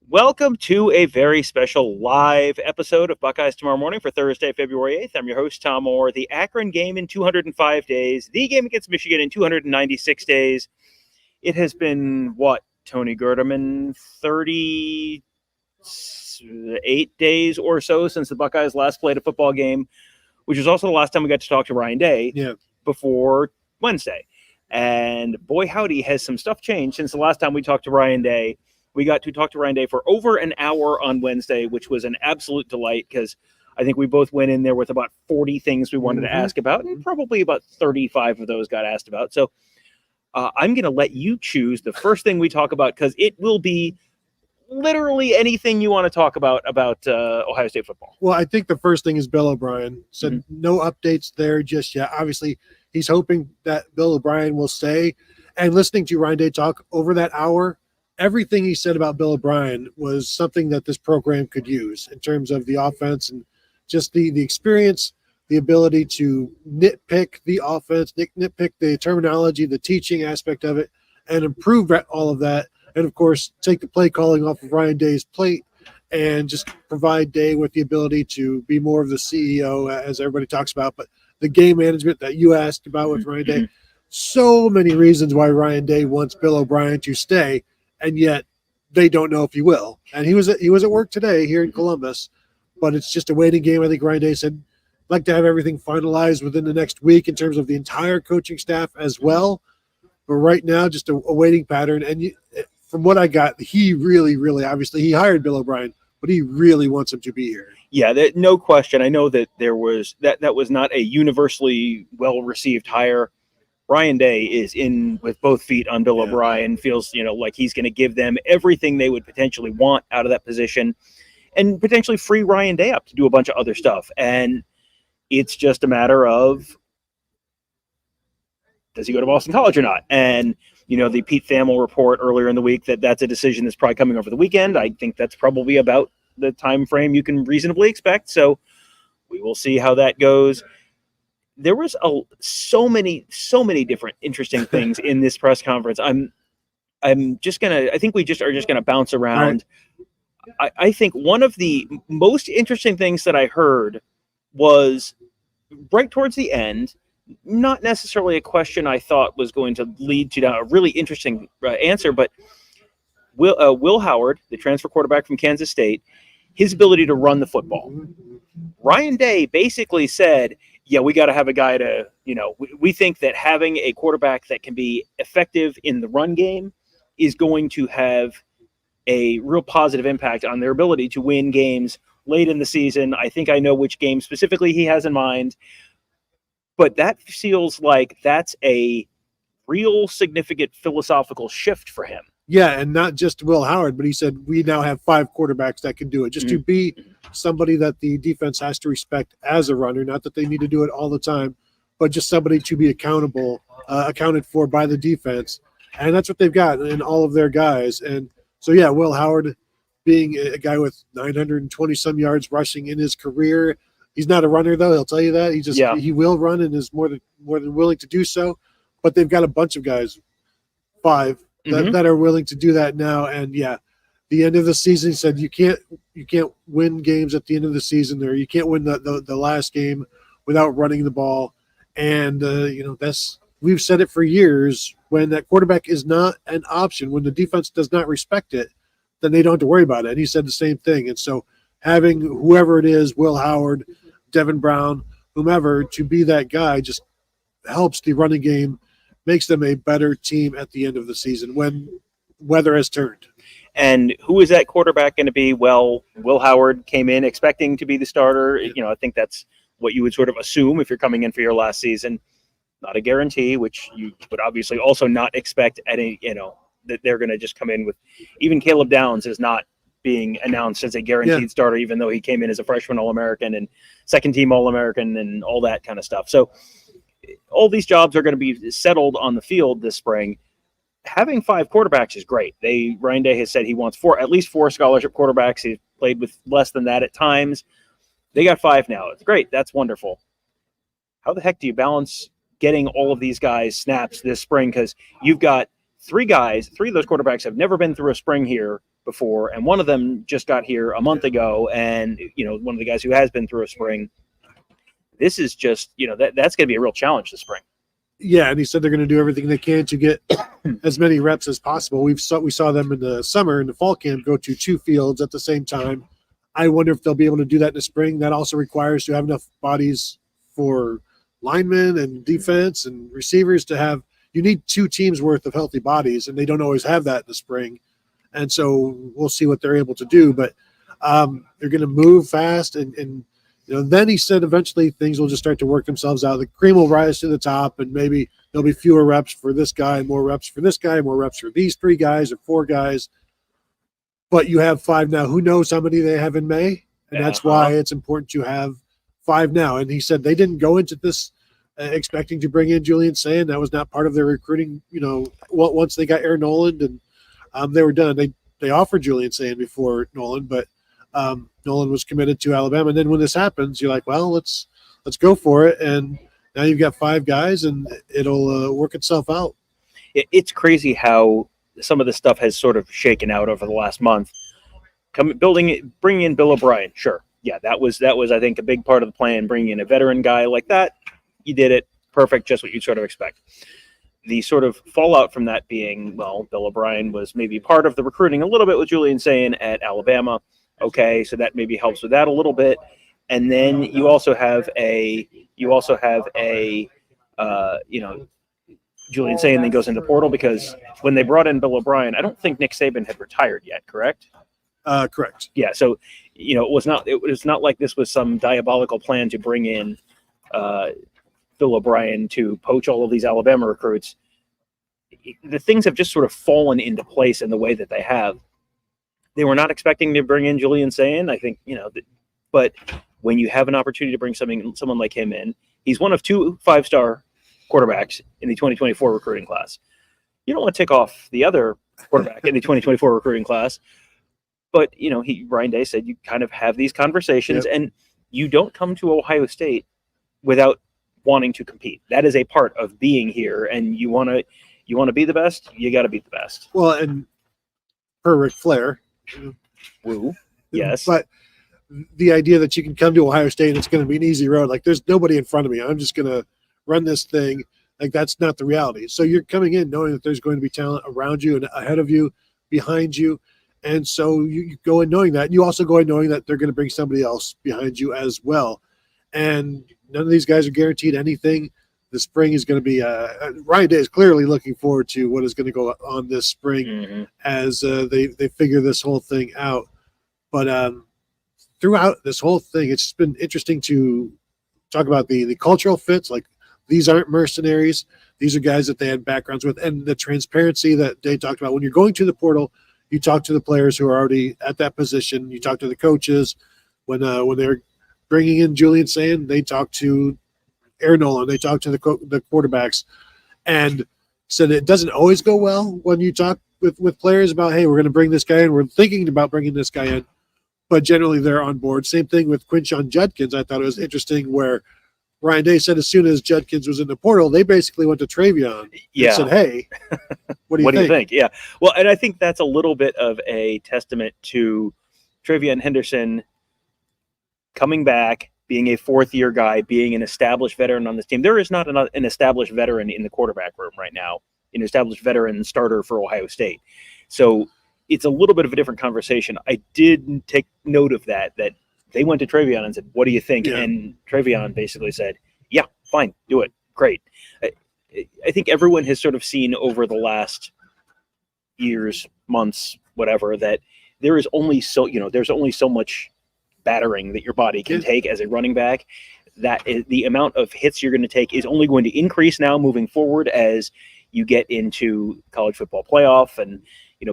Welcome to a very special live episode of Buckeyes Tomorrow Morning for Thursday, February 8th. I'm your host, Tom Moore. The Akron game in 205 days, the game against Michigan in 296 days. It has been, Tony Gerdeman, 38 days or so since the Buckeyes last played a football game, which was also the last time we got to talk to Ryan Day before Wednesday. And boy, howdy, has some stuff changed since the last time we talked to Ryan Day. We got to talk to Ryan Day for over an hour on Wednesday, which was an absolute delight because I think we both went in there with about 40 things we wanted to ask about, and probably about 35 of those got asked about. So I'm going to let you choose the first thing we talk about because it will be literally anything you want to talk about Ohio State football. Well, I think the first thing is Bill O'Brien. Said no updates there just yet. Obviously, he's hoping that Bill O'Brien will stay. And listening to Ryan Day talk over that hour, everything he said about Bill O'Brien was something that this program could use in terms of the offense and just the experience, the ability to nitpick the offense, nitpick the terminology, the teaching aspect of it, and improve all of that. And, of course, take the play calling off of Ryan Day's plate and just provide Day with the ability to be more of the CEO, as everybody talks about. But the game management that you asked about with Ryan Day, so many reasons why Ryan Day wants Bill O'Brien to stay, and yet they don't know if he will. And he was at work today here in Columbus, but it's just a waiting game. I think Ryan Day said like to have everything finalized within the next week in terms of the entire coaching staff as well. But right now, just a waiting pattern. And from what I got, he really, obviously he hired Bill O'Brien, but he really wants him to be here. Yeah, no question. I know that there was that was not a universally well-received hire. Ryan Day is in with both feet on Bill O'Brien, feels, like he's going to give them everything they would potentially want out of that position and potentially free Ryan Day up to do a bunch of other stuff. And it's just a matter of, does he go to Boston College or not? And, the Pete Thamel report earlier in the week that's a decision that's probably coming over the weekend. I think that's probably about the time frame you can reasonably expect. So we will see how that goes. There was so many different interesting things in this press conference. I think we just are just gonna bounce around. Right. I think one of the most interesting things that I heard was right towards the end, not necessarily a question I thought was going to lead to a really interesting answer, but Will Howard, the transfer quarterback from Kansas State, his ability to run the football. Ryan Day basically said, yeah, we got to have a guy to, we think that having a quarterback that can be effective in the run game is going to have a real positive impact on their ability to win games late in the season. I think I know which game specifically he has in mind, but that feels like that's a real significant philosophical shift for him. Yeah, and not just Will Howard, but he said we now have 5 quarterbacks that can do it. Just to be somebody that the defense has to respect as a runner, not that they need to do it all the time, but just somebody to be accounted for by the defense. And that's what they've got in all of their guys. And so, yeah, Will Howard being a guy with 920-some yards rushing in his career. He's not a runner, though. He'll tell you that. He will run and is more than willing to do so. But they've got a bunch of guys, 5, that are willing to do that now. And the end of the season, he said you can't win games at the end of the season, or you can't win the last game without running the ball. And we've said it for years, when that quarterback is not an option, when the defense does not respect it, then they don't have to worry about it. And he said the same thing. And so having whoever it is, Will Howard, Devin Brown, whomever, to be that guy just helps the running game, makes them a better team at the end of the season when weather has turned. And who is that quarterback going to be? Well, Will Howard came in expecting to be the starter. I think that's what you would sort of assume if you're coming in for your last season. Not a guarantee, which you would obviously also not expect any, that they're going to just come in with. Even Caleb Downs is not being announced as a guaranteed starter, even though he came in as a freshman All-American and second-team All-American and all that kind of stuff. So all these jobs are going to be settled on the field this spring. Having 5 quarterbacks is great. Ryan Day has said he wants at least 4 scholarship quarterbacks. He's played with less than that at times. They got 5 now. It's great. That's wonderful. How the heck do you balance getting all of these guys snaps this spring? Because you've got 3 guys. 3 of those quarterbacks have never been through a spring here before, and one of them just got here a month ago, and one of the guys who has been through a spring. This is just that's going to be a real challenge this spring. Yeah, and he said they're going to do everything they can to get as many reps as possible. We saw them in the summer, in the fall camp, go to 2 fields at the same time. I wonder if they'll be able to do that in the spring. That also requires to have enough bodies for linemen and defense and receivers to have. You need 2 teams worth of healthy bodies, and they don't always have that in the spring. And so we'll see what they're able to do. But they're going to move fast, and then he said eventually things will just start to work themselves out. The cream will rise to the top, and maybe there'll be fewer reps for this guy, more reps for this guy, more reps for these 3 guys or 4 guys. But you have 5 now. Who knows how many they have in May? And that's why it's important to have 5 now. And he said they didn't go into this expecting to bring in Julian Sand. That was not part of their recruiting. Once they got Aaron Noland and they were done. They offered Julian Sand before Noland, but Nolan was committed to Alabama. And then when this happens, you're like, well, let's go for it. And now you've got 5 guys, and it'll work itself out. It's crazy how some of this stuff has sort of shaken out over the last month. Bringing in Bill O'Brien, sure, yeah, that was I think a big part of the plan. Bringing in a veteran guy like that, you did it perfect, just what you'd sort of expect. The sort of fallout from that being, well, Bill O'Brien was maybe part of the recruiting a little bit with Julian Sand at Alabama. Okay, so that maybe helps with that a little bit. And then you also have a Julian Sand then goes into portal, because when they brought in Bill O'Brien, I don't think Nick Saban had retired yet, correct? Correct. Yeah, so it was not like this was some diabolical plan to bring in Bill O'Brien to poach all of these Alabama recruits. The things have just sort of fallen into place in the way that they have. They were not expecting to bring in Julian Sand, I think, but when you have an opportunity to bring someone like him in, he's one of 2 5-star quarterbacks in the 2024 recruiting class. You don't want to take off the other quarterback in the 2024 recruiting class, but Ryan Day said you kind of have these conversations, and you don't come to Ohio State without wanting to compete. That is a part of being here, and you want to be the best. You got to beat the best. Well, and per Ric Flair, woo, yes, but the idea that you can come to Ohio State and it's going to be an easy road, like there's nobody in front of me, I'm just going to run this thing, like that's not the reality. So you're coming in knowing that there's going to be talent around you and ahead of you, behind you, and so you go in knowing that. You also go in knowing that they're going to bring somebody else behind you as well, and none of these guys are guaranteed anything. The spring is going to be Ryan Day is clearly looking forward to what is going to go on this spring as they figure this whole thing out. But throughout this whole thing, it's just been interesting to talk about the cultural fits. Like, these aren't mercenaries. These are guys that they had backgrounds with, and the transparency that Day talked about. When you're going to the portal, you talk to the players who are already at that position. You talk to the coaches. When they're bringing in Julian Sand, they talk to Aaron Nolan. They talk to the quarterbacks, and said it doesn't always go well when you talk with players about, hey, we're going to bring this guy in. We're thinking about bringing this guy in, but generally they're on board. Same thing with Quinshon Judkins. I thought it was interesting where Ryan Day said as soon as Judkins was in the portal, they basically went to Travion and said, hey, what do you think? Yeah. Well, and I think that's a little bit of a testament to Travion Henderson coming back, being a 4th-year guy, being an established veteran on this team. There is not an established veteran in the quarterback room right now, an established veteran starter for Ohio State. So it's a little bit of a different conversation. I did take note of that they went to Travion and said, what do you think? Yeah. And Travion basically said, yeah, fine, do it. Great. I think everyone has sort of seen over the last years, months, whatever, that there is only there's only so much battering that your body can take as a running back. That is, the amount of hits you're going to take is only going to increase now moving forward as you get into college football playoff and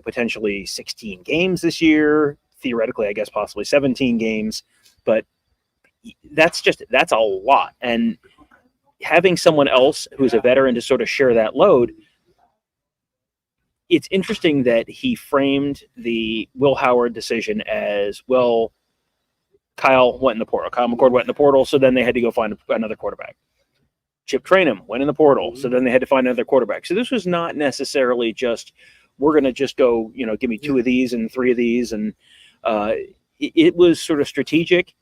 potentially 16 games this year, theoretically I guess possibly 17 games, but that's a lot. And having someone else who's a veteran to sort of share that load, it's interesting that he framed the Will Howard decision as, well, Kyle went in the portal. Kyle McCord went in the portal, so then they had to go find another quarterback. Chip Trainum went in the portal, so then they had to find another quarterback. So this was not necessarily just, we're going to just go, give me 2 of these and 3 of these. And it was sort of strategic.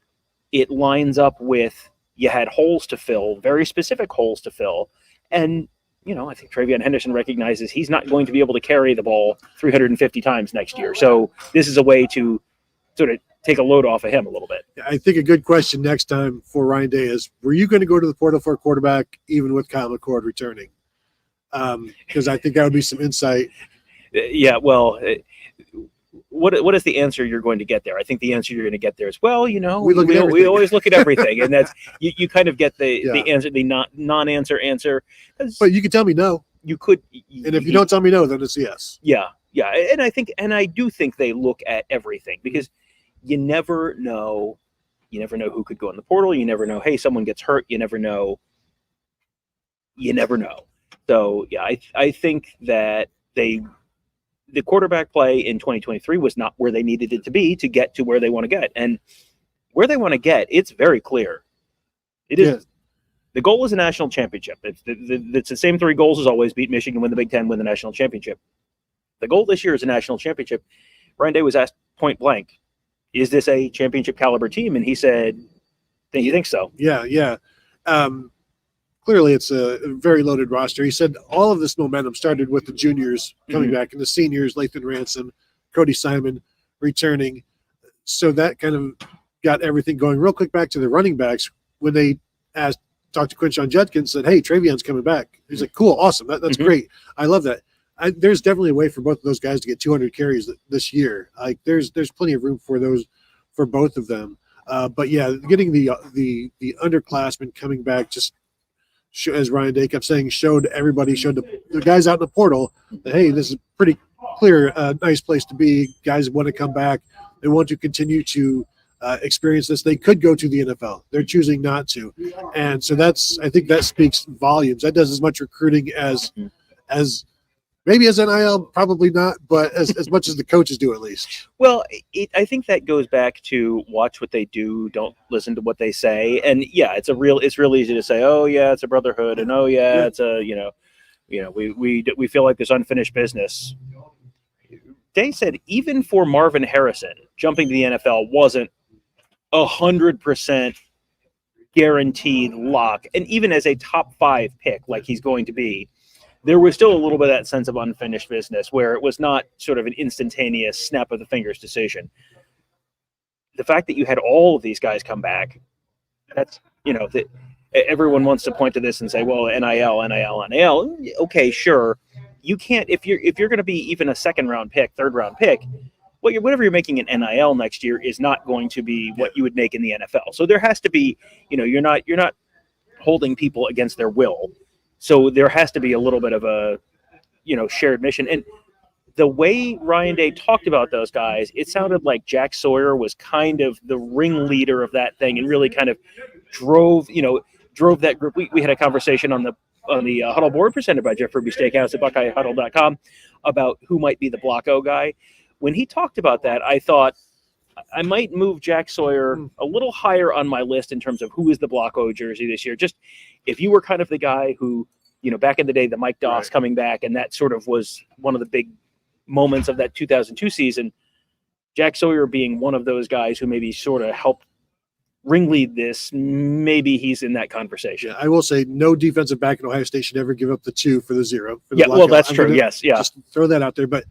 It lines up with, you had holes to fill, very specific holes to fill. And, I think Travion Henderson recognizes he's not going to be able to carry the ball 350 times next year. So this is a way to sort of take a load off of him a little bit. I think a good question next time for Ryan Day is, were you going to go to the portal for a quarterback even with Kyle McCord returning? Because I think that would be some insight. Yeah, well, what is the answer you're going to get there? I think the answer you're going to get there is, well, we always look at everything, and that's you kind of get the answer, the non-answer answer. But you could tell me no. You could, and if you don't tell me no, then it's yes. Yeah, and I do think they look at everything, because you never know. You never know who could go in the portal. You never know. Hey, someone gets hurt. You never know. So yeah, I think that the quarterback play in 2023 was not where they needed it to be to get to where they want to get. And where they want to get, it's very clear. It is. Yeah. The goal is a national championship. It's the same 3 goals as always: beat Michigan, win the Big Ten, win the national championship. The goal this year is a national championship. Ryan Day was asked point blank, is this a championship caliber team? And he said, he thinks so. Yeah. Clearly, it's a very loaded roster. He said all of this momentum started with the juniors coming back and the seniors, Lathan Ransom, Cody Simon returning. So that kind of got everything going. Real quick, back to the running backs. When they talked to Quinshon Judkins, said, hey, Travion's coming back. He's like, cool, awesome. That's great. I love that. There's definitely a way for both of those guys to get 200 carries this year. Like there's plenty of room for both of them. But yeah, getting the underclassmen coming back, just as Ryan Day kept saying, showed the guys out in the portal that, hey, this is pretty clear, nice place to be. Guys want to come back. They want to continue to experience this. They could go to the NFL. They're choosing not to. And so I think that speaks volumes. That does as much recruiting as maybe as NIL, probably not, but as much as the coaches do, at least. Well, I think that goes back to watch what they do, don't listen to what they say. And yeah, it's real easy to say, oh yeah, it's a brotherhood, and oh yeah, it's a we feel like there's unfinished business. Day said even for Marvin Harrison, jumping to the NFL wasn't 100% guaranteed lock, and even as a top 5 pick like he's going to be, there was still a little bit of that sense of unfinished business where it was not sort of an instantaneous snap of the fingers decision. The fact that you had all of these guys come back, that's, everyone wants to point to this and say, well, NIL. Okay, sure. You can't, if you're going to be even a 2nd-round pick, 3rd-round pick, whatever you're making in NIL next year is not going to be what you would make in the NFL. So there has to be, you're not holding people against their will. So there has to be a little bit of a, shared mission. And the way Ryan Day talked about those guys, it sounded like Jack Sawyer was kind of the ringleader of that thing and really kind of drove that group. We had a conversation on the Huddle board presented by Jeff Ruby Steakhouse at BuckeyeHuddle.com about who might be the Blocko guy. When he talked about that, I thought I might move Jack Sawyer a little higher on my list in terms of who is the Blocko jersey this year. Just if you were kind of the guy who, back in the day, the Mike Doss coming back, and that sort of was one of the big moments of that 2002 season, Jack Sawyer being one of those guys who maybe sort of helped ringlead this, maybe he's in that conversation. Yeah, I will say no defensive back in Ohio State should ever give up the 2 for the 0. For the well, that's true. Yes, yeah. Just throw that out there. But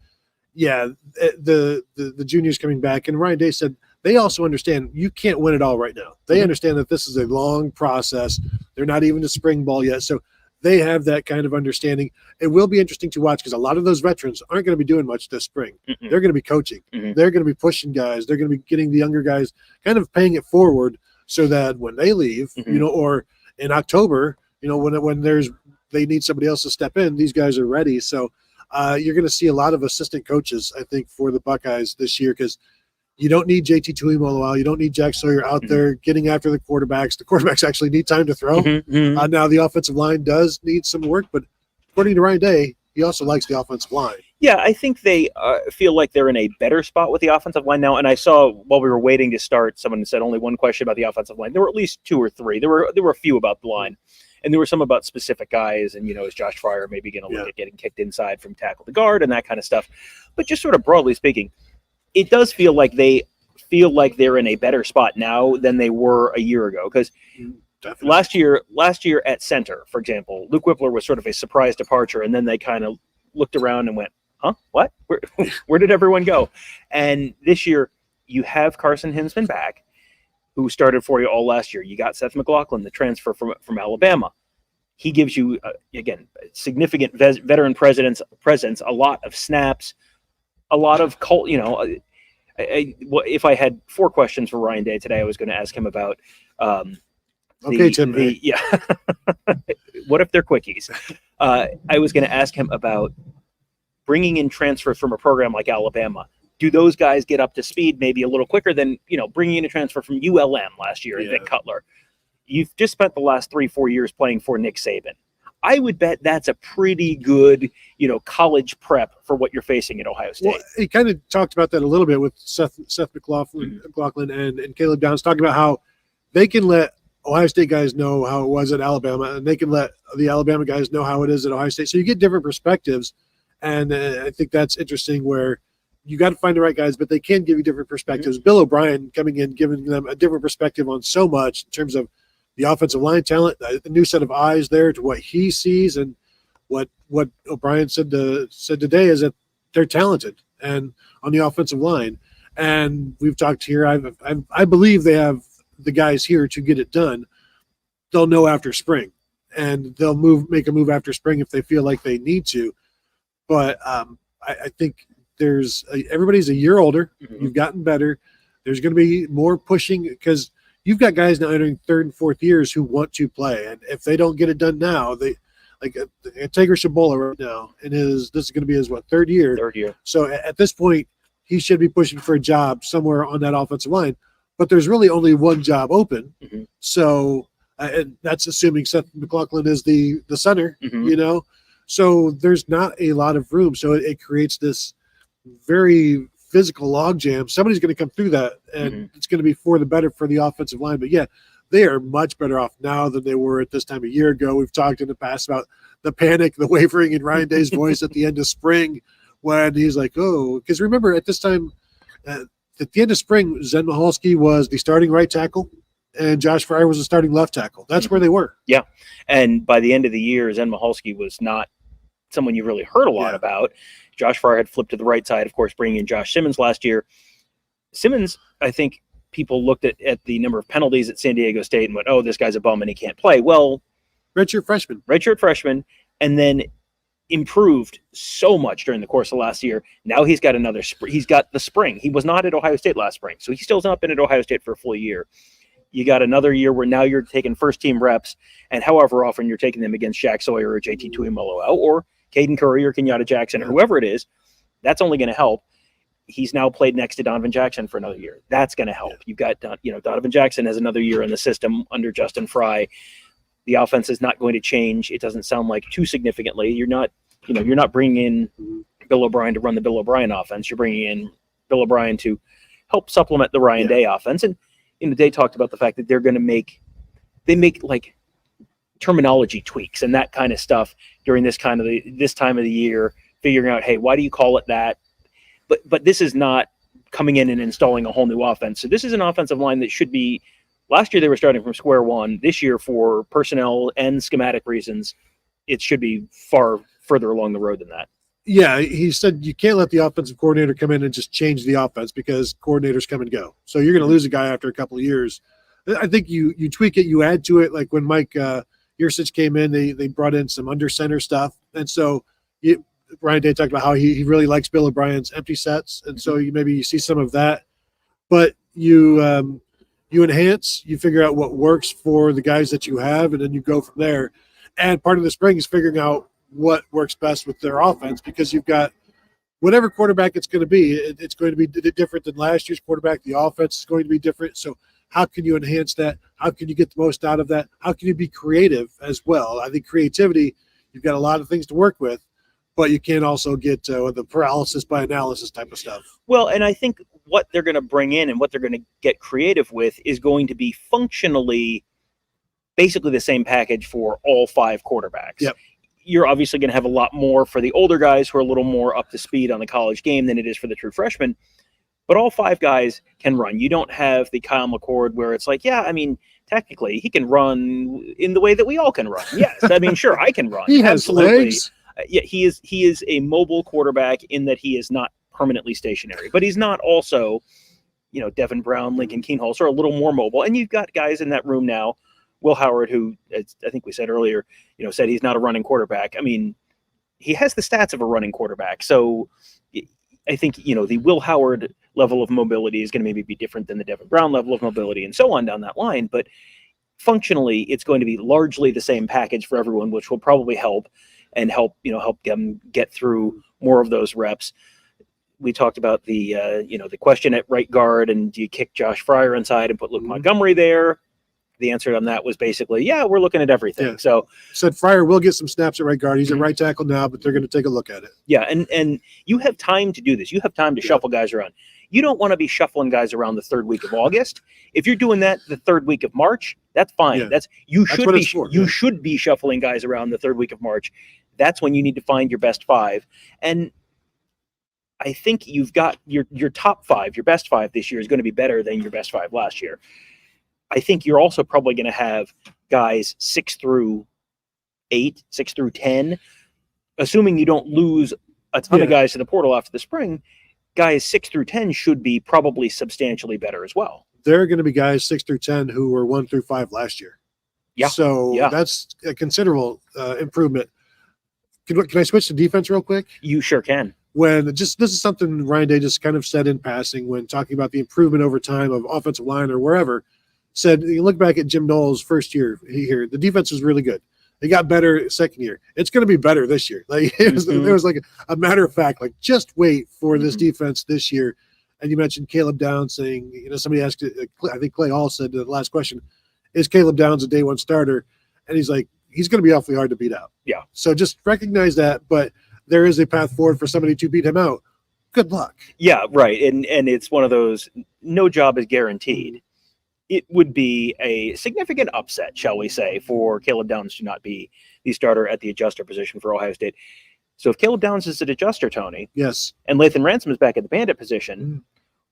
yeah, the juniors coming back, and Ryan Day said they also understand you can't win it all right now. They understand that this is a long process. They're not even to spring ball yet. So they have that kind of understanding. It will be interesting to watch because a lot of those veterans aren't going to be doing much this spring. They're going to be coaching. They're going to be pushing guys. They're going to be getting the younger guys, kind of paying it forward so that when they leave, or in October, when they need somebody else to step in, these guys are ready. So you're going to see a lot of assistant coaches, I think, for the Buckeyes this year because you don't need JT Tuimoloau. You don't need Jack Sawyer out there getting after the quarterbacks. The quarterbacks actually need time to throw. Now the offensive line does need some work, but according to Ryan Day, he also likes the offensive line. Yeah, I think they feel like they're in a better spot with the offensive line now. And I saw while we were waiting to start, someone said only one question about the offensive line. There were at least 2 or 3. There were a few about the line. And there were some about specific guys, and is Josh Fryer maybe going to look at getting kicked inside from tackle to guard and that kind of stuff. But just sort of broadly speaking, it does feel like they're in a better spot now than they were a year ago. Because last year at center, for example, Luke Whippler was sort of a surprise departure, and then they kind of looked around and went, huh, what? Where did everyone go? And this year, you have Carson Hinsman back, who started for you all last year. You got Seth McLaughlin, the transfer from Alabama. He gives you, again, significant veteran presence, a lot of snaps, a lot of cult. If I had 4 questions for Ryan Day today, I was going to ask him about. Tim. What if they're quickies? I was going to ask him about bringing in transfers from a program like Alabama. Do those guys get up to speed maybe a little quicker than bringing in a transfer from ULM last year, Vic Cutler? You've just spent the last 3-4 years playing for Nick Saban. I would bet that's a pretty good, college prep for what you're facing at Ohio State. Well, he kind of talked about that a little bit with Seth McLaughlin and Caleb Downs, talking about how they can let Ohio State guys know how it was at Alabama, and they can let the Alabama guys know how it is at Ohio State. So you get different perspectives, and I think that's interesting where you got to find the right guys, but they can give you different perspectives. Bill O'Brien coming in, giving them a different perspective on so much in terms of the offensive line talent, a new set of eyes there to what he sees, and what O'Brien said today is that they're talented and on the offensive line. And we've talked here. I believe they have the guys here to get it done. They'll know after spring, and they'll make a move after spring if they feel like they need to. But I think everybody's a year older. Mm-hmm. You've gotten better. There's going to be more pushing because you've got guys now entering 3rd and 4th years who want to play, and if they don't get it done now, they like Tager Shabola right now, and this is going to be his 3rd year. 3rd year. So at this point, he should be pushing for a job somewhere on that offensive line. But there's really only one job open. Mm-hmm. So and that's assuming Seth McLaughlin is the center, mm-hmm. So there's not a lot of room. So it creates this very physical logjam. Somebody's going to come through that, and mm-hmm. it's going to be for the better for the offensive line. But yeah, they are much better off now than they were at this time a year ago. We've talked in the past about the panic, the wavering in Ryan Day's voice at the end of spring when he's like, oh, because remember at this time, at the end of spring, Zen Michalski was the starting right tackle, and Josh Fryer was the starting left tackle. That's mm-hmm. where they were. Yeah, and by the end of the year, Zen Michalski was not someone you really heard a lot about. Josh Fryer had flipped to the right side, of course, bringing in Josh Simmons last year. Simmons, I think people looked at the number of penalties at San Diego State and went, oh, this guy's a bum and he can't play. Well, redshirt freshman, and then improved so much during the course of last year. Now he's got he's got the spring. He was not at Ohio State last spring, so he's still not been at Ohio State for a full year. You got another year where now you're taking first-team reps, and however often you're taking them against Jack Sawyer or JT Tuimoloau or Caden Curry or Kenyatta Jackson or whoever it is, that's only going to help. He's now played next to Donovan Jackson for another year. That's going to help. You've got, Donovan Jackson has another year in the system under Justin Fry. The offense is not going to change. It doesn't sound like too significantly. You're not bringing in Bill O'Brien to run the Bill O'Brien offense. You're bringing in Bill O'Brien to help supplement the Ryan Day offense. And Day talked about the fact that they're going to make like terminology tweaks and that kind of stuff during this time of the year, figuring out, hey, why do you call it that? But this is not coming in and installing a whole new offense. So this is an offensive line that should be. Last year they were starting from square one. This year, for personnel and schematic reasons, it should be far further along the road than that. Yeah, he said you can't let the offensive coordinator come in and just change the offense because coordinators come and go. So you're going to lose a guy after a couple of years. I think you tweak it, you add to it. Like when Mike Yursich came in, they brought in some under center stuff, and so Ryan Day talked about how he really likes Bill O'Brien's empty sets, and so you see some of that. But you enhance, you figure out what works for the guys that you have, and then you go from there. And part of the spring is figuring out what works best with their offense, because you've got whatever quarterback it's going to be. It's going to be different than last year's quarterback. The offense is going to be different. So how can you enhance that? How can you get the most out of that? How can you be creative as well? I think creativity, you've got a lot of things to work with, but you can't also get the paralysis by analysis type of stuff. Well, and I think what they're going to bring in and what they're going to get creative with is going to be functionally basically the same package for all 5 quarterbacks. Yep. You're obviously going to have a lot more for the older guys who are a little more up to speed on the college game than it is for the true freshmen. But all 5 guys can run. You don't have the Kyle McCord where it's like, yeah, I mean, technically he can run in the way that we all can run. Yes, I mean, sure, I can run. He has legs. Yeah, he is a mobile quarterback in that he is not permanently stationary, but he's not also, Devin Brown, Lincoln Keenholz are a little more mobile. And you've got guys in that room now. Will Howard, who I think we said earlier, said he's not a running quarterback. I mean, he has the stats of a running quarterback. So I think, the Will Howard level of mobility is going to maybe be different than the Devin Brown level of mobility and so on down that line. But functionally, it's going to be largely the same package for everyone, which will probably help them get through more of those reps. We talked about the question at right guard, and do you kick Josh Fryer inside and put Luke Montgomery there? The answer on that was basically, yeah, we're looking at everything. Yeah. So said Fryer will get some snaps at right guard. He's at right tackle now, but they're going to take a look at it. Yeah, and you have time to do this. You have time to shuffle guys around. You don't want to be shuffling guys around the 3rd week of August. If you're doing that the 3rd week of March, that's fine. Yeah. You should be shuffling guys around the 3rd week of March. That's when you need to find your best 5. And I think you've got your top 5, your best 5 this year is going to be better than your best 5 last year. I think you're also probably going to have guys 6 through 8, 6 through 10, assuming you don't lose a ton of guys to the portal after the spring. Guys 6 through 10 should be probably substantially better as well. There are going to be guys 6 through 10 who were 1 through 5 last year. Yeah. So that's a considerable improvement. Can I switch to defense real quick? You sure can. This is something Ryan Day just kind of said in passing when talking about the improvement over time of offensive line or wherever. Said, you look back at Jim Knowles' first year here, the defense was really good. They got better second year. It's going to be better this year. Like there was like a matter of fact, like just wait for this defense this year. And you mentioned Caleb Downs saying, somebody asked, I think Clay Hall said the last question, is Caleb Downs a day 1 starter? And he's like, he's going to be awfully hard to beat out. Yeah. So just recognize that, but there is a path forward for somebody to beat him out. Good luck. Yeah, right. And it's one of those, no job is guaranteed. It would be a significant upset, shall we say, for Caleb Downs to not be the starter at the adjuster position for Ohio State. So if Caleb Downs is an adjuster, Tony, yes, and Lathan Ransom is back at the bandit position,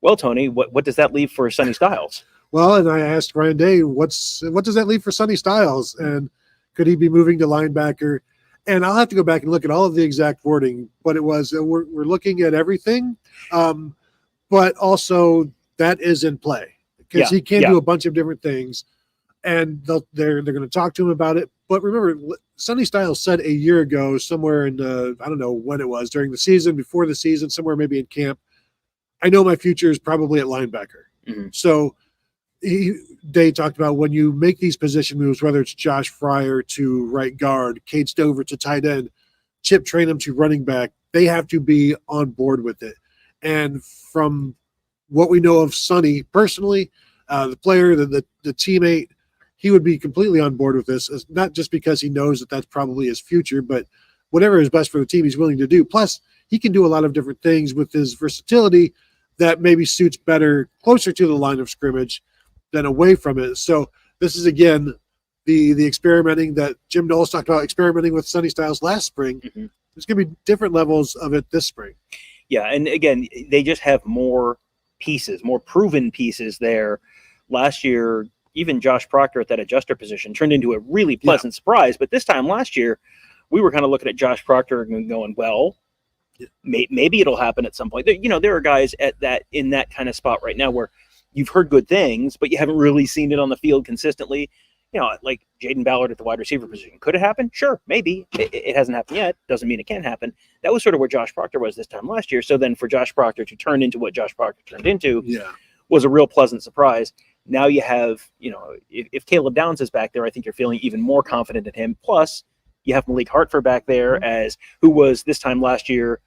well, Tony, what does that leave for Sonny Styles? Well, and I asked Ryan Day, what does that leave for Sonny Styles? And could he be moving to linebacker? And I'll have to go back and look at all of the exact wording, but it was we're looking at everything, but also that is in play. Because he can do a bunch of different things, and they're going to talk to him about it. But remember, Sonny Styles said a year ago, somewhere in I don't know when it was, during the season, before the season, somewhere maybe in camp, I know my future is probably at linebacker. So Day talked about when you make these position moves, whether it's Josh Fryer to right guard, Cade Stover to tight end, Chip Trainum to running back, they have to be on board with it. And from what we know of Sonny personally, the player, the teammate, he would be completely on board with this, not just because he knows that that's probably his future, but whatever is best for the team, he's willing to do. Plus, he can do a lot of different things with his versatility that maybe suits better closer to the line of scrimmage than away from it. So this is, again, the experimenting that Jim Knowles talked about, experimenting with Sonny Styles last spring. There's going to be different levels of it this spring. Yeah, and again, they just have more pieces, more proven pieces there. Last year, even Josh Proctor at that adjuster position turned into a really pleasant surprise. But this time last year, we were kind of looking at Josh Proctor and going, well, maybe it'll happen at some point. There are guys in that kind of spot right now where you've heard good things, but you haven't really seen it on the field consistently. Like Jaden Ballard at the wide receiver position. Could it happen? Sure, maybe. It hasn't happened yet. Doesn't mean it can't happen. That was sort of where Josh Proctor was this time last year. So then for Josh Proctor to turn into what Josh Proctor turned into was a real pleasant surprise. Now you have, if Caleb Downs is back there, I think you're feeling even more confident in him. Plus, you have Malik Hartford back there who was this time last year,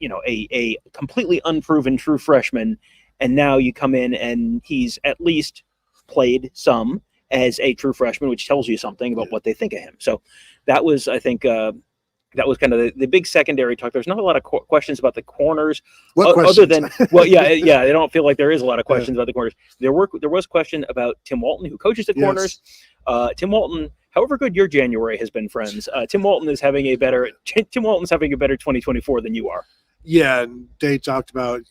a completely unproven true freshman. And now you come in and he's at least played some as a true freshman, which tells you something about what they think of him. So that was, I think, that was kind of the big secondary talk. There's not a lot of questions about the corners. Other than, I don't feel like there is a lot of questions about the corners. There was question about Tim Walton, who coaches the corners. Tim Walton, however good your January has been, friends, Tim Walton's having a better 2024 than you are. Yeah, and they talked about,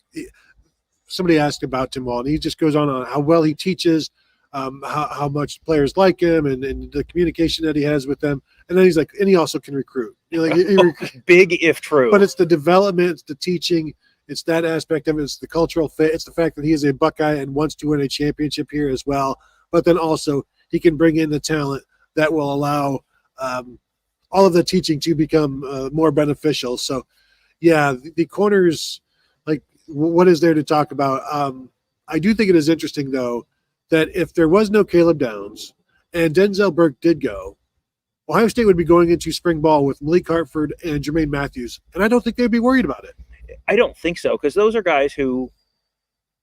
somebody asked about Tim Walton. He just goes on how well he teaches, how much players like him, and the communication that he has with them. And then he's like, and he also can recruit. Big if true. But it's the development, it's the teaching, it's that aspect of it. It's the cultural fit. It's the fact that he is a Buckeye and wants to win a championship here as well. But then also he can bring in the talent that will allow all of the teaching to become more beneficial. So, yeah, the corners, like, what is there to talk about? I do think it is interesting, though, that if there was no Caleb Downs and Denzel Burke did go, Ohio State would be going into spring ball with Malik Hartford and Jermaine Matthews, and I don't think they'd be worried about it. I don't think so, because those are guys who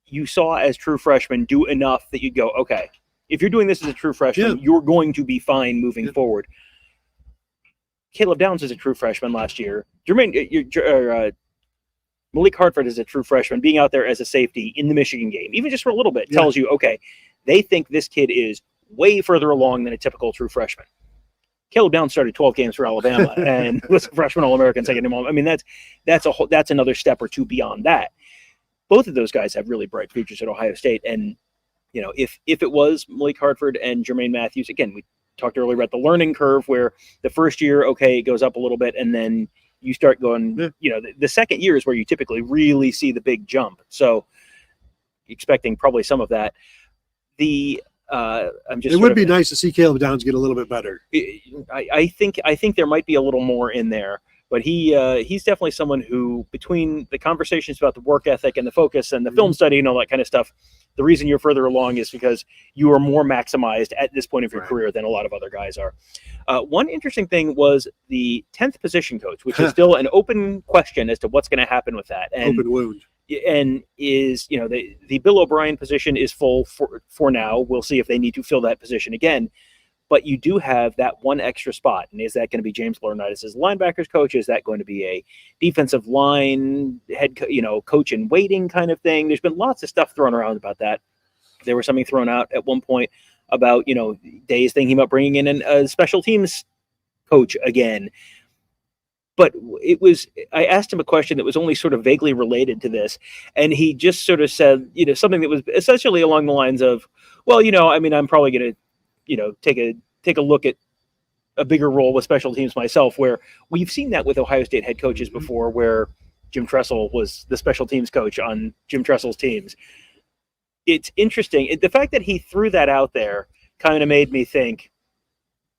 you saw as true freshmen do enough that you'd go, okay, if you're doing this as a true freshman, you're going to be fine moving forward. Caleb Downs is a true freshman last year. Malik Hartford is a true freshman. Being out there as a safety in the Michigan game, even just for a little bit, tells you, okay, they think this kid is way further along than a typical true freshman. Caleb Downs started 12 games for Alabama and was a freshman All-American second team. I mean, that's another step or two beyond that. Both of those guys have really bright futures at Ohio State. And, you know, if it was Malik Hartford and Jermaine Matthews, again, we talked earlier about the learning curve where the first year, okay, it goes up a little bit, and then you start going, you know, the second year is where you typically really see the big jump. So expecting probably some of that. It would be nice to see Caleb Downs get a little bit better. I think there might be a little more in there, but he's definitely someone who, between the conversations about the work ethic and the focus and the film study and all that kind of stuff, the reason you're further along is because you are more maximized at this point of your career than a lot of other guys are. One interesting thing was the 10th position coach, which is still an open question as to what's going to happen with that. And open wound. And is, you know, the Bill O'Brien position is full for now. We'll see if they need to fill that position again. But you do have that one extra spot. And is that going to be James Laurinaitis as linebackers coach? Is that going to be a defensive line coach in waiting kind of thing? There's been lots of stuff thrown around about that. There was something thrown out at one point about, you know, Day's thinking about bringing in a special teams coach again. But I asked him a question that was only sort of vaguely related to this. And he just sort of said, you know, something that was essentially along the lines of, well, you know, I mean, I'm probably going to, you know, take a look at a bigger role with special teams myself, where we've seen that with Ohio State head coaches before, where Jim Tressel was the special teams coach on Jim Tressel's teams. It's interesting. The fact that he threw that out there kind of made me think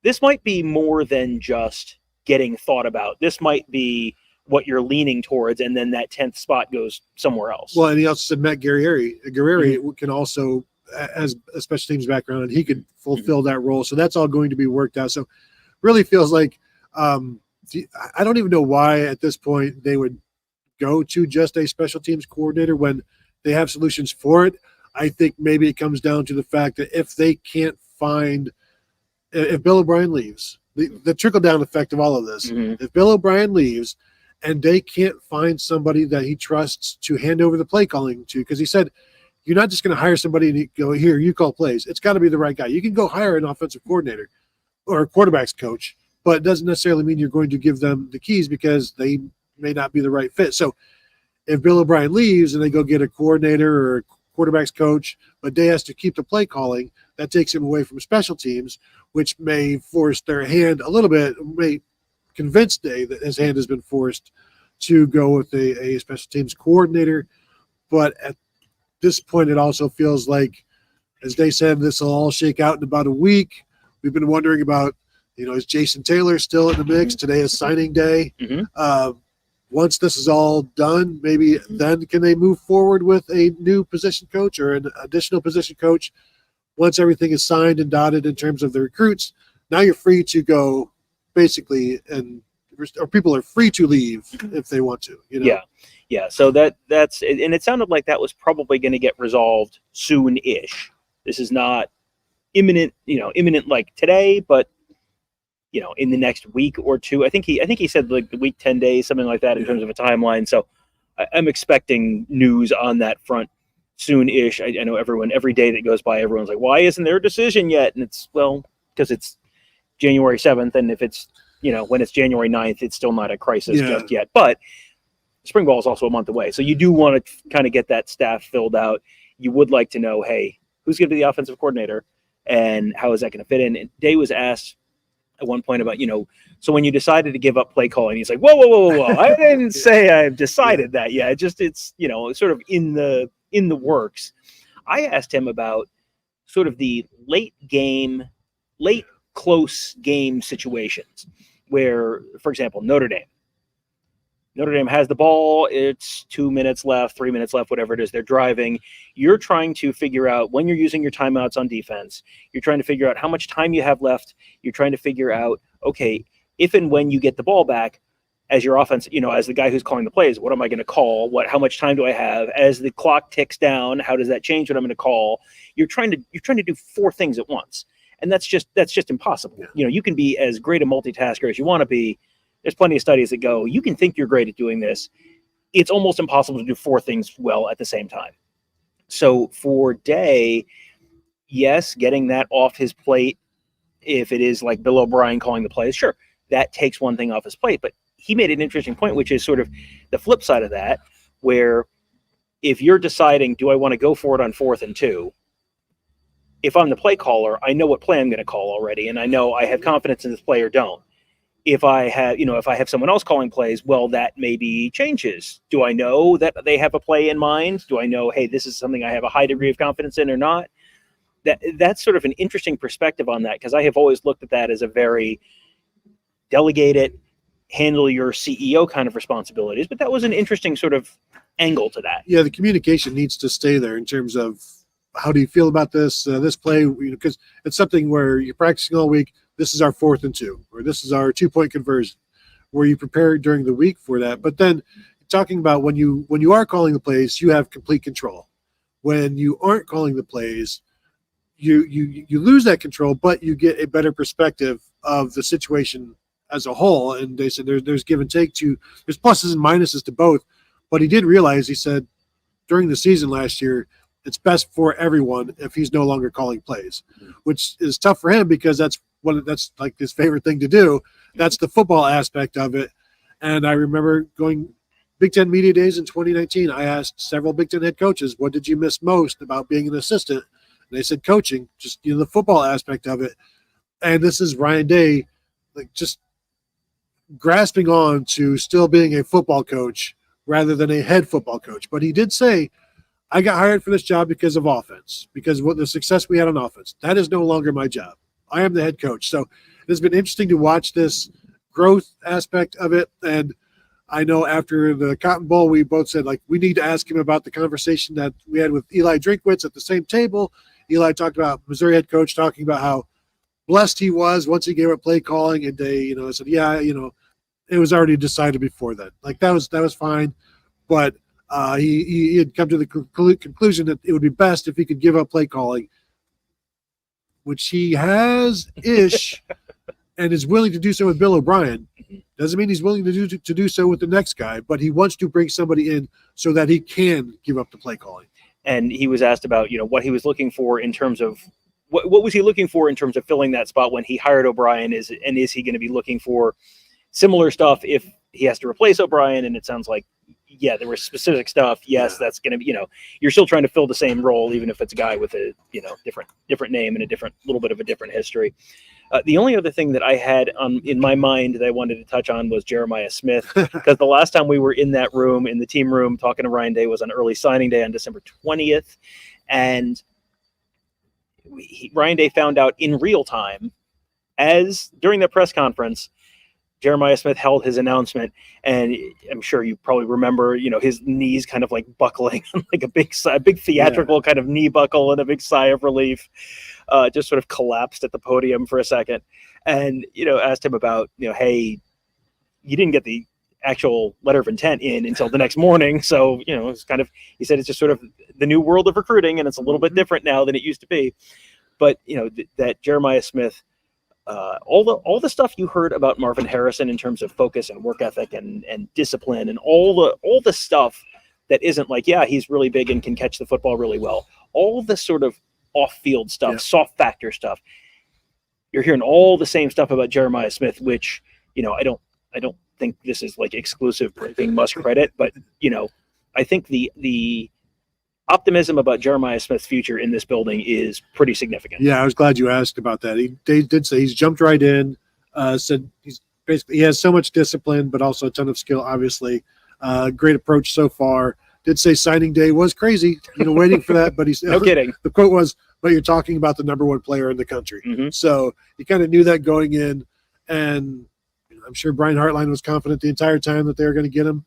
this might be more than just getting thought about. This might be what you're leaning towards, and then that 10th spot goes somewhere else. Well, and he also said Matt Guerrieri can also, as a special teams background, and he could fulfill that role. So that's all going to be worked out. So really feels like I don't even know why at this point they would go to just a special teams coordinator when they have solutions for it. I think maybe it comes down to the fact that if they can't find – if Bill O'Brien leaves, the trickle-down effect of all of this, if Bill O'Brien leaves and they can't find somebody that he trusts to hand over the play calling to, because he said – you're not just going to hire somebody and you go, here, you call plays. It's got to be the right guy. You can go hire an offensive coordinator or a quarterback's coach, but it doesn't necessarily mean you're going to give them the keys because they may not be the right fit. So if Bill O'Brien leaves and they go get a coordinator or a quarterback's coach, but Day has to keep the play calling, that takes him away from special teams, which may force their hand a little bit, may convince Day that his hand has been forced to go with a special teams coordinator. But at this point, it also feels like, as they said, this will all shake out in about a week. We've been wondering about, you know, is Jason Taylor still in the mix? Today is signing day. Once this is all done, maybe then can they move forward with a new position coach or an additional position coach? Once everything is signed and dotted in terms of the recruits, now you're free to go basically, or people are free to leave if they want to. You know? Yeah. So that's, and it sounded like that was probably going to get resolved soon-ish. This is not imminent like today, but you know, in the next week or two. I think he said like the week, 10 days, something like that in terms of a timeline. So I'm expecting news on that front soon-ish. I know every day that goes by, everyone's like, why isn't there a decision yet? And it's, well, because it's January 7th. And if it's, when it's January 9th, it's still not a crisis just yet. But spring ball is also a month away. So you do want to kind of get that staff filled out. You would like to know, hey, who's going to be the offensive coordinator and how is that going to fit in? And Day was asked at one point about, so when you decided to give up play calling, he's like, whoa. I didn't say I've decided that yet. It's sort of in the works. I asked him about sort of the late close game situations where, for example, Notre Dame has the ball. It's 2 minutes left, 3 minutes left, whatever it is. They're driving. You're trying to figure out when you're using your timeouts on defense. You're trying to figure out how much time you have left. You're trying to figure out, okay, if and when you get the ball back as your offense, as the guy who's calling the plays, what am I going to call? How much time do I have? As the clock ticks down, how does that change what I'm going to call? You're trying to do 4 things at once. And that's just impossible. Yeah. You can be as great a multitasker as you want to be. There's plenty of studies that go, you can think you're great at doing this. It's almost impossible to do 4 things well at the same time. So for Day, yes, getting that off his plate, if it is like Bill O'Brien calling the plays, sure, that takes one thing off his plate. But he made an interesting point, which is sort of the flip side of that, where if you're deciding, do I want to go for it on 4th and 2? If I'm the play caller, I know what play I'm going to call already, and I know I have confidence in this play or don't. If I have someone else calling plays, well, that maybe changes. Do I know that they have a play in mind? Do I know, hey, this is something I have a high degree of confidence in or not? That's sort of an interesting perspective on that, because I have always looked at that as a very delegate it, handle your CEO kind of responsibilities. But that was an interesting sort of angle to that. Yeah, the communication needs to stay there in terms of how do you feel about this play? Because it's something where you're practicing all week. This is our 4th and 2, or this is our 2-point conversion, where you prepare during the week for that. But then talking about when you are calling the plays, you have complete control. When you aren't calling the plays, you lose that control, but you get a better perspective of the situation as a whole. And they said there's give and take there's pluses and minuses to both. But he did realize, he said, during the season last year, it's best for everyone if he's no longer calling plays, which is tough for him because that's like his favorite thing to do. That's the football aspect of it. And I remember going Big Ten Media Days in 2019. I asked several Big Ten head coaches, what did you miss most about being an assistant? And they said coaching, just the football aspect of it. And this is Ryan Day, like just grasping on to still being a football coach rather than a head football coach. But he did say, I got hired for this job because of offense, because of what the success we had on offense. That is no longer my job. I am the head coach. So it's been interesting to watch this growth aspect of it. And I know after the Cotton Bowl, we both said, like, we need to ask him about the conversation that we had with Eli Drinkwitz at the same table. Eli talked about Missouri head coach talking about how blessed he was once he gave up play calling, and they, said, yeah, it was already decided before that. Like that was fine. But he had come to the conclusion that it would be best if he could give up play calling, which he has ish, and is willing to do so with Bill O'Brien. Doesn't mean he's willing to do so with the next guy, but he wants to bring somebody in so that he can give up the play calling. And he was asked about what he was looking for in terms of what was he looking for in terms of filling that spot when he hired O'Brien, is he going to be looking for similar stuff if he has to replace O'Brien? And it sounds like, yeah, there was specific stuff. Yes, that's going to be, you're still trying to fill the same role, even if it's a guy with a, different name and a little bit of a different history. The only other thing that I had in my mind that I wanted to touch on was Jeremiah Smith, because the last time we were in that room, in the team room, talking to Ryan Day was on early signing day on December 20th. And Ryan Day found out in real time, as during the press conference, Jeremiah Smith held his announcement, and I'm sure you probably remember, his knees kind of like buckling, like a big theatrical kind of knee buckle and a big sigh of relief, just sort of collapsed at the podium for a second, and asked him about, hey, you didn't get the actual letter of intent in until the next morning, so it's kind of, he said it's just sort of the new world of recruiting, and it's a little bit different now than it used to be, but that Jeremiah Smith. All the stuff you heard about Marvin Harrison in terms of focus and work ethic and discipline and all the stuff that isn't like, yeah, he's really big and can catch the football really well. All the sort of off-field stuff, soft factor stuff. you're hearing all the same stuff about Jeremiah Smith, which, I don't think this is like exclusive being must credit, but I think the optimism about Jeremiah Smith's future in this building is pretty significant. Yeah, I was glad you asked about that. They did say he's jumped right in, said he has so much discipline, but also a ton of skill, obviously. Great approach so far. Did say signing day was crazy, waiting for that, but he's no kidding. The quote was, but you're talking about the number one player in the country. Mm-hmm. So you kind of knew that going in, and I'm sure Brian Hartline was confident the entire time that they were going to get him.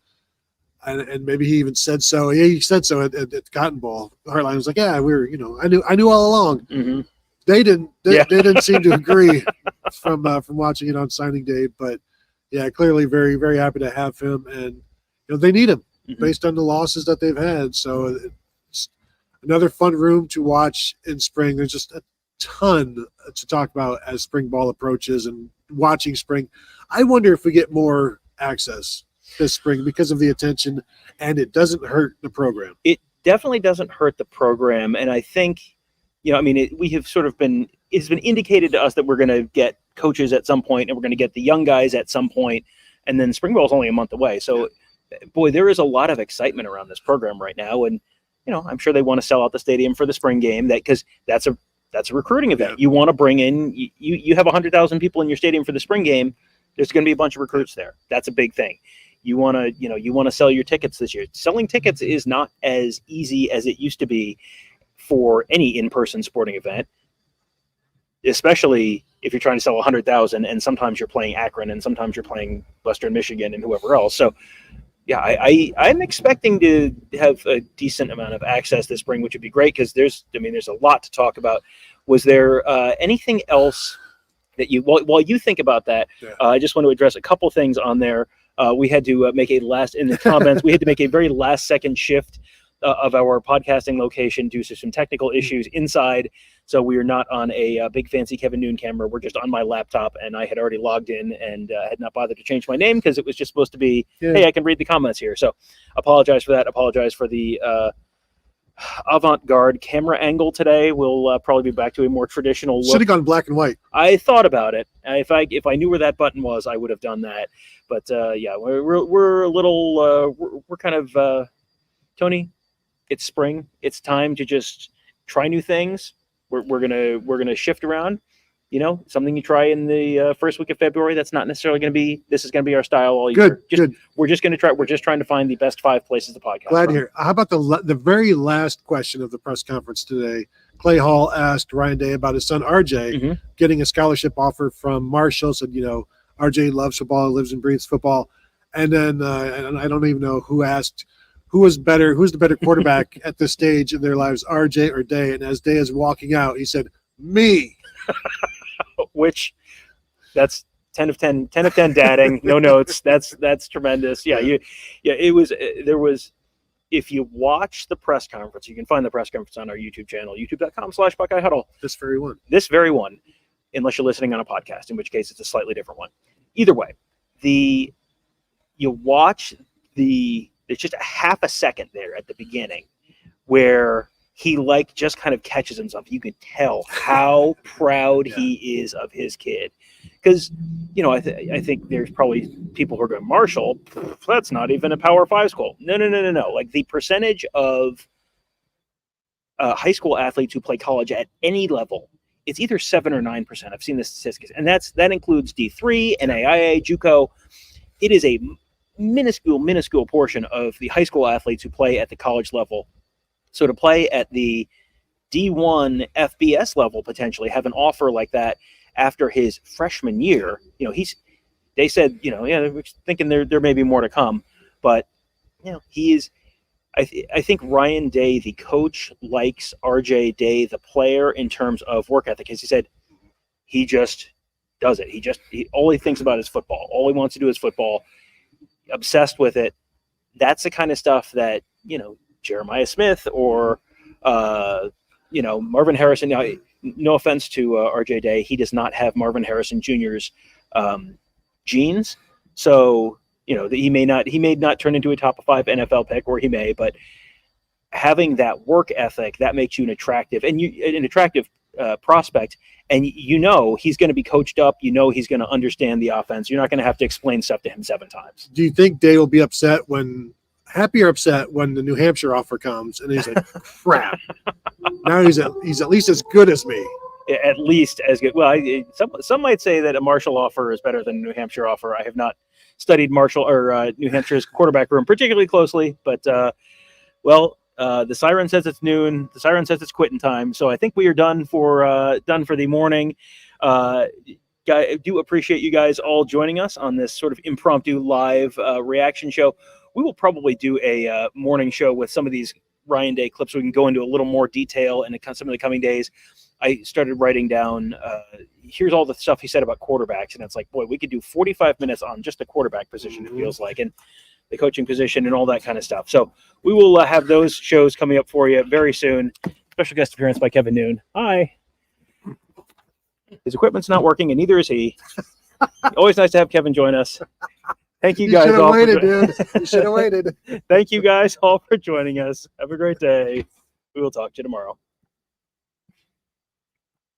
And maybe he even said so. Yeah, he said so at the Cotton Bowl. Hartline was like, "Yeah, I knew all along." Mm-hmm. They didn't. They didn't seem to agree from watching it on signing day. But yeah, clearly very, very happy to have him, and they need him based on the losses that they've had. So it's another fun room to watch in spring. There's just a ton to talk about as spring ball approaches and watching spring. I wonder if we get more access this spring because of the attention, and it doesn't hurt the program. It definitely doesn't hurt the program, and I think, we have sort of it's been indicated to us that we're going to get coaches at some point, and we're going to get the young guys at some point, and then spring ball is only a month away. So, boy, there is a lot of excitement around this program right now, and I'm sure they want to sell out the stadium for the spring game, because that's a recruiting event. Yeah. You want to bring in you have 100,000 people in your stadium for the spring game. There's going to be a bunch of recruits there. That's a big thing. You want to sell your tickets this year. Selling tickets is not as easy as it used to be for any in-person sporting event, especially if you're trying to sell 100,000 and sometimes you're playing Akron and sometimes you're playing Western Michigan and whoever else. So yeah, I'm expecting to have a decent amount of access this spring, which would be great because there's a lot to talk about. Was there anything else that while you think about that, I just want to address a couple things on there. We had to make in the comments, we had to make a very last second shift of our podcasting location due to some technical issues inside. So we are not on a big fancy Kevin Noon camera. We're just on my laptop, and I had already logged in and had not bothered to change my name because it was just supposed to be, hey, I can read the comments here. So apologize for that. Apologize for the avant-garde camera angle today. We'll probably be back to a more traditional look. Should have gone black and white. I thought about it. If I knew where that button was, I would have done that. But yeah, we're a little we're kind of Tony. It's spring. It's time to just try new things. We're gonna shift around. Something you try in the first week of February. That's not necessarily going to be. This is going to be our style all year. Good. We're just going to try. We're just trying to find the best 5 places to podcast. Glad to hear. How about the very last question of the press conference today? Clay Hall asked Ryan Day about his son RJ getting a scholarship offer from Marshall. Said, RJ loves football, lives and breathes football. And then and I don't even know who asked who's the better quarterback at this stage in their lives, RJ or Day. And as Day is walking out, he said, "Me." Which that's 10 of 10 dadding, no notes. That's tremendous. It was there was, if you watch the press conference, you can find the press conference on our YouTube channel, youtube.com/Buckeye Huddle. This very one, unless you're listening on a podcast, in which case it's a slightly different one. Either way, you watch it's just a half a second there at the beginning where he just kind of catches himself. You can tell how proud he is of his kid. Because, I think there's probably people who are going, Marshall, that's not even a Power 5 school. No. Like the percentage of high school athletes who play college at any level, it's either 7 or 9%. I've seen the statistics. And that includes D3, NAIA, JUCO. It is a minuscule portion of the high school athletes who play at the college level. So to play at the D1 FBS level, potentially have an offer like that after his freshman year, they said, we're thinking there may be more to come, but he is. I think Ryan Day, the coach, likes RJ Day, the player, in terms of work ethic. As he said, he just does it. All he thinks about is football. All he wants to do is football. Obsessed with it. That's the kind of stuff that Jeremiah Smith or Marvin Harrison. Now, no offense to RJ Day, he does not have Marvin Harrison Jr.'s genes. So he may not turn into a top 5 NFL pick, or he may. But having that work ethic, that makes you an attractive prospect, and you know he's going to be coached up. You know he's going to understand the offense. You're not going to have to explain stuff to him 7 times. Do you think Day will be happy or upset when the New Hampshire offer comes and he's like, crap, now he's at least as good as me? At least as good. Well, some might say that a Marshall offer is better than a New Hampshire offer. I have not studied Marshall or New Hampshire's quarterback room particularly closely, but the siren says it's noon. The siren says it's quitting time. So I think we are done for the morning. I do appreciate you guys all joining us on this sort of impromptu live reaction show. We will probably do a morning show with some of these Ryan Day clips so we can go into a little more detail in some of the coming days. I started writing down, here's all the stuff he said about quarterbacks, and it's like, boy, we could do 45 minutes on just the quarterback position, it feels like, and the coaching position and all that kind of stuff. So we will have those shows coming up for you very soon. Special guest appearance by Kevin Noon. Hi. His equipment's not working, and neither is he. Always nice to have Kevin join us. Thank you guys all. You should have waited, dude. You should have waited. Thank you guys all for joining us. Have a great day. We will talk to you tomorrow.